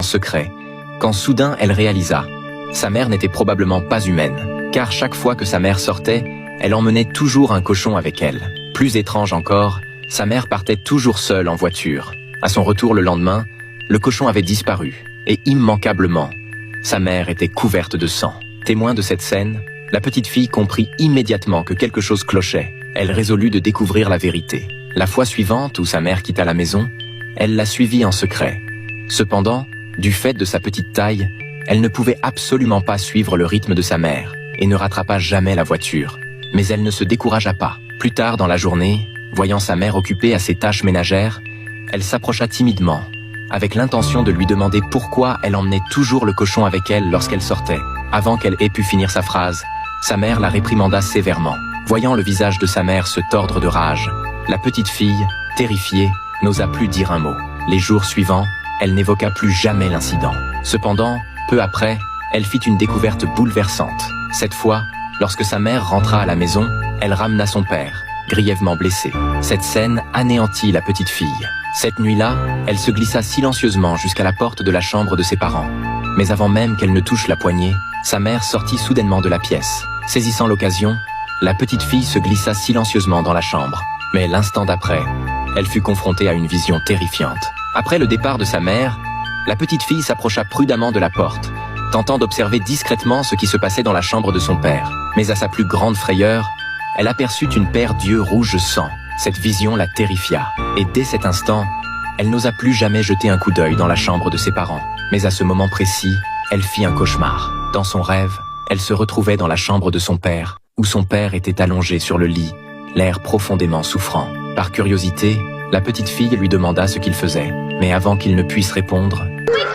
secret, quand soudain elle réalisa. Sa mère n'était probablement pas humaine, car chaque fois que sa mère sortait, elle emmenait toujours un cochon avec elle. Plus étrange encore, sa mère partait toujours seule en voiture. À son retour le lendemain, le cochon avait disparu, et immanquablement, sa mère était couverte de sang. Témoin de cette scène, la petite fille comprit immédiatement que quelque chose clochait. Elle résolut de découvrir la vérité. La fois suivante où sa mère quitta la maison, elle la suivit en secret. Cependant, du fait de sa petite taille, elle ne pouvait absolument pas suivre le rythme de sa mère et ne rattrapa jamais la voiture. Mais elle ne se découragea pas. Plus tard dans la journée, voyant sa mère occupée à ses tâches ménagères, elle s'approcha timidement, avec l'intention de lui demander pourquoi elle emmenait toujours le cochon avec elle lorsqu'elle sortait. Avant qu'elle ait pu finir sa phrase, sa mère la réprimanda sévèrement. Voyant le visage de sa mère se tordre de rage, la petite fille, terrifiée, n'osa plus dire un mot. Les jours suivants, elle n'évoqua plus jamais l'incident. Cependant, peu après, elle fit une découverte bouleversante. Cette fois, lorsque sa mère rentra à la maison, elle ramena son père, grièvement blessé. Cette scène anéantit la petite fille. Cette nuit-là, elle se glissa silencieusement jusqu'à la porte de la chambre de ses parents. Mais avant même qu'elle ne touche la poignée, sa mère sortit soudainement de la pièce. Saisissant l'occasion, la petite fille se glissa silencieusement dans la chambre. Mais l'instant d'après, elle fut confrontée à une vision terrifiante. Après le départ de sa mère, la petite fille s'approcha prudemment de la porte, tentant d'observer discrètement ce qui se passait dans la chambre de son père. Mais à sa plus grande frayeur, elle aperçut une paire d'yeux rouge sang. Cette vision la terrifia, et dès cet instant, elle n'osa plus jamais jeter un coup d'œil dans la chambre de ses parents. Mais à ce moment précis, elle fit un cauchemar. Dans son rêve, elle se retrouvait dans la chambre de son père, où son père était allongé sur le lit, l'air profondément souffrant. Par curiosité, la petite fille lui demanda ce qu'il faisait. Mais avant qu'il ne puisse répondre,